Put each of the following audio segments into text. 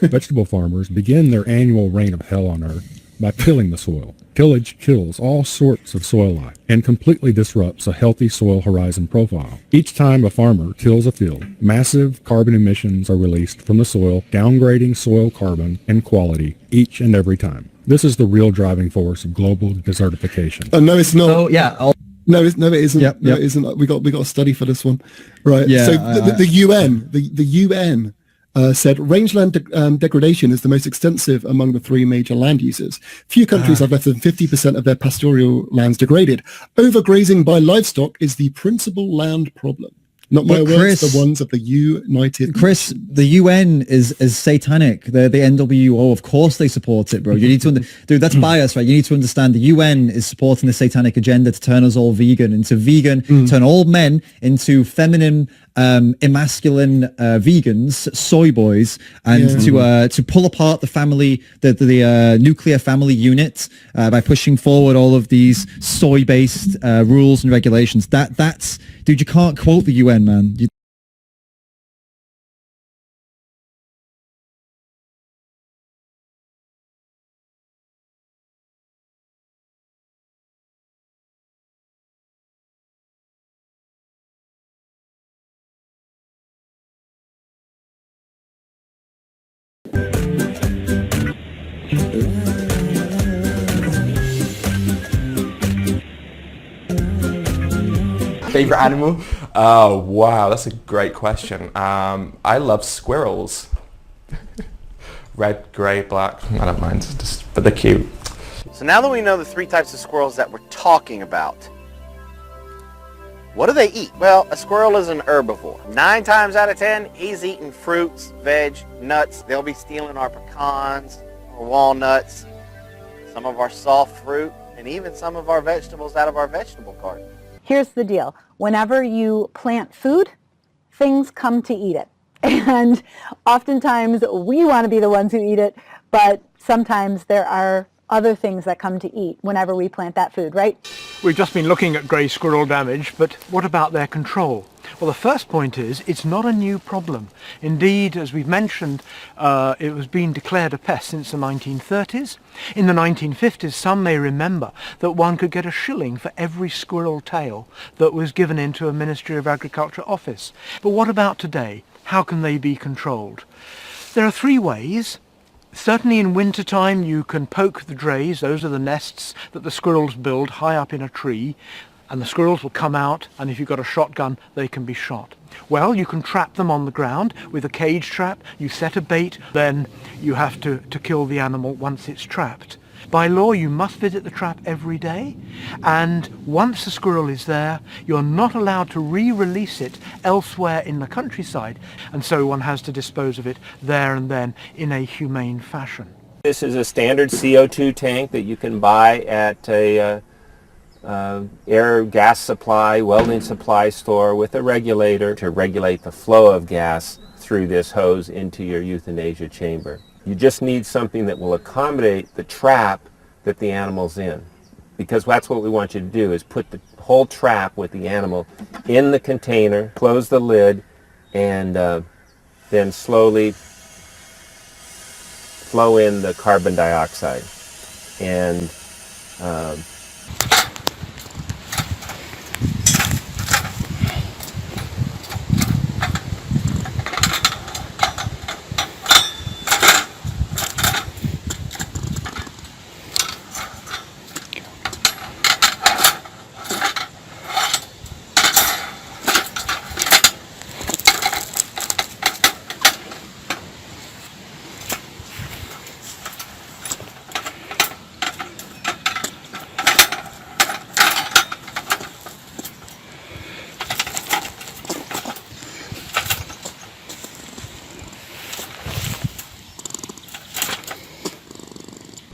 Vegetable farmers begin their annual reign of hell on earth by tilling the soil. Tillage kills all sorts of soil life and completely disrupts a healthy soil horizon profile. Each time a farmer tills a field, massive carbon emissions are released from the soil, downgrading soil carbon and quality each and every time. This is the real driving force of global desertification. No, it's not. Oh, yeah. No, it isn't. Yep, No, yep. it isn't. We got a study for this one, right? Yeah, So the UN said rangeland degradation is the most extensive among the three major land users. Few countries have less than 50% of their pastoral lands degraded. Overgrazing by livestock is the principal land problem. Not my words, the ones of the United Chris, Nations. the UN is satanic. The NWO, of course they support it, bro. You need to, dude, that's bias, right? You need to understand the UN is supporting the satanic agenda to turn us all vegan, turn all men into feminine, emasculine vegans, soy boys, and to pull apart the family, the nuclear family unit by pushing forward all of these soy-based rules and regulations. That's, dude, you can't quote the UN, man. Favorite animal? Oh, wow, that's a great question. I love squirrels. Red, grey, black, I don't mind, but they're cute. So now that we know the three types of squirrels that we're talking about, what do they eat? Well, a squirrel is an herbivore. 9 times out of 10, he's eating fruits, veg, nuts. They'll be stealing our pecans, our walnuts, some of our soft fruit, and even some of our vegetables out of our vegetable garden. Here's the deal. Whenever you plant food, things come to eat it. And oftentimes we want to be the ones who eat it, but sometimes there are other things that come to eat whenever we plant that food, right? We've just been looking at grey squirrel damage, but what about their control? Well, the first point is it's not a new problem. Indeed, as we've mentioned, it was being declared a pest since the 1930s. In the 1950s, some may remember that one could get a shilling for every squirrel tail that was given into a Ministry of Agriculture office. But what about today? How can they be controlled? There are 3 ways. Certainly in winter time you can poke the drays, those are the nests that the squirrels build high up in a tree, and the squirrels will come out, and if you've got a shotgun they can be shot. Well, you can trap them on the ground with a cage trap, you set a bait, then you have to kill the animal once it's trapped. By law you must visit the trap every day, and once the squirrel is there you're not allowed to re-release it elsewhere in the countryside, and so one has to dispose of it there and then in a humane fashion. This is a standard CO2 tank that you can buy at a air gas supply, welding supply store with a regulator to regulate the flow of gas through this hose into your euthanasia chamber. You just need something that will accommodate the trap that the animal's in, because that's what we want you to do, is put the whole trap with the animal in the container, close the lid, and then slowly flow in the carbon dioxide. And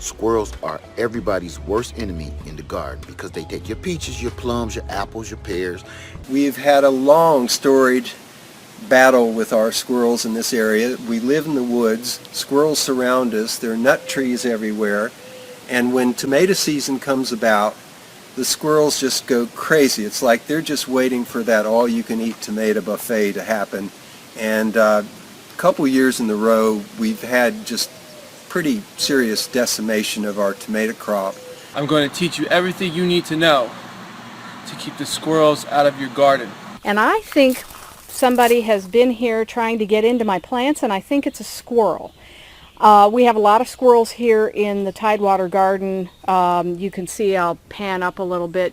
Squirrels are everybody's worst enemy in the garden because they take your peaches, your plums, your apples, your pears. We've had a long storied battle with our squirrels in this area. We live in the woods. Squirrels surround us. There are nut trees everywhere. And when tomato season comes about, the squirrels just go crazy. It's like they're just waiting for that all-you-can-eat tomato buffet to happen. And couple years in a row, we've had just pretty serious decimation of our tomato crop. I'm going to teach you everything you need to know to keep the squirrels out of your garden. And I think somebody has been here trying to get into my plants, and I think it's a squirrel. We have a lot of squirrels here in the Tidewater garden. You can see, I'll pan up a little bit,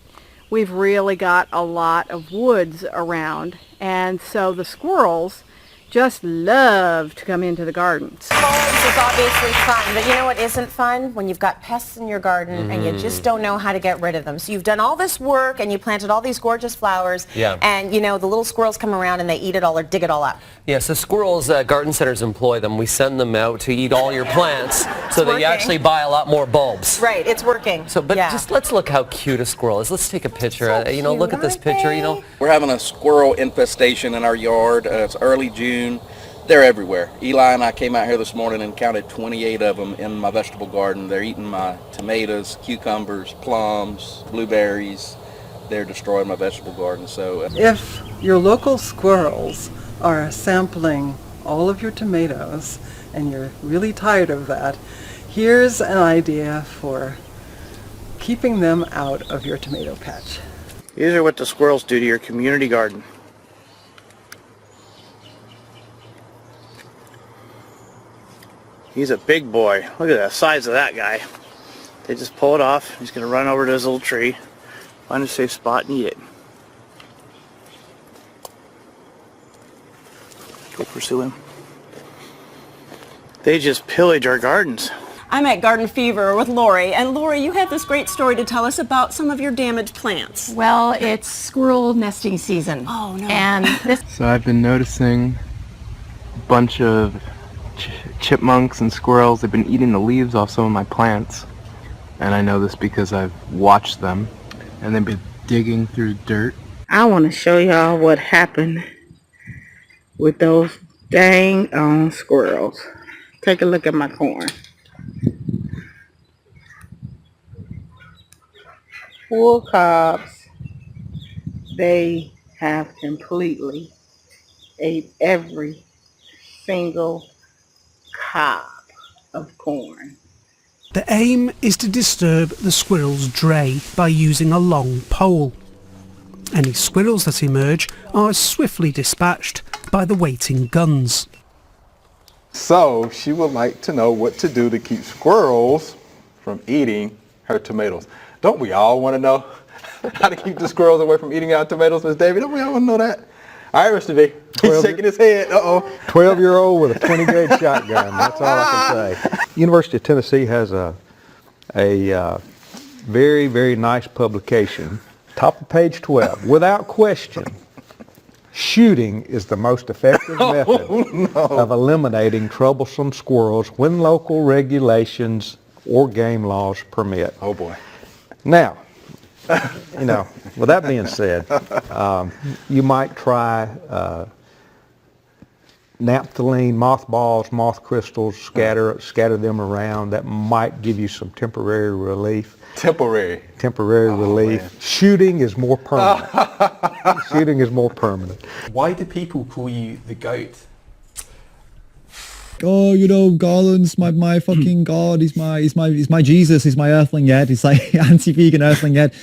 we've really got a lot of woods around, and so the squirrels just love to come into the garden. Bulbs is obviously fun, but you know what isn't fun? When you've got pests in your garden and you just don't know how to get rid of them. So you've done all this work and you planted all these gorgeous flowers, and you know the little squirrels come around and they eat it all or dig it all up. Yeah, so squirrels, garden centers employ them. We send them out to eat all your plants so that you actually buy a lot more bulbs. Right, it's working. So, but just let's look how cute a squirrel is. Let's take a picture. So you know, look at this picture. You know, we're having a squirrel infestation in our yard. It's early June. They're everywhere. Eli and I came out here this morning and counted 28 of them in my vegetable garden. They're eating my tomatoes, cucumbers, plums, blueberries. They're destroying my vegetable garden. So if your local squirrels are sampling all of your tomatoes and you're really tired of that, here's an idea for keeping them out of your tomato patch. These are what the squirrels do to your community garden. He's a big boy. Look at the size of that guy. They just pull it off. He's going to run over to his little tree, find a safe spot, and eat it. Go pursue him. They just pillage our gardens. I'm at Garden Fever with Lori, and Lori, you have this great story to tell us about some of your damaged plants. Well, it's squirrel nesting season. Oh no. And this So I've been noticing a bunch of chipmunks and squirrels. They've been eating the leaves off some of my plants, and I know this because I've watched them, and they've been digging through dirt. I want to show y'all what happened with those dang on squirrels. Take a look at my corn. Full cobs. They have completely ate every single cob of corn. The aim is to disturb the squirrel's dray by using a long pole. Any squirrels that emerge are swiftly dispatched by the waiting guns. So she would like to know what to do to keep squirrels from eating her tomatoes. Don't we all want to know how to keep the squirrels away from eating our tomatoes, Miss Davy? Don't we all want to know that? All right, Mr. V. He's shaking his head. Uh-oh. 12-year-old with a 20-gauge shotgun. That's all I can say. University of Tennessee has a very, very nice publication. Top of page 12. Without question, shooting is the most effective method of eliminating troublesome squirrels when local regulations or game laws permit. Oh, boy. Now, you know, with that being said, you might try naphthalene, mothballs, moth crystals, scatter them around. That might give you some temporary relief. Temporary relief. Man. Shooting is more permanent. Shooting is more permanent. Why do people call you the goat? Oh, you know, Garland's my fucking god. He's my Jesus. He's my earthling yet. He's like anti-vegan earthling yet.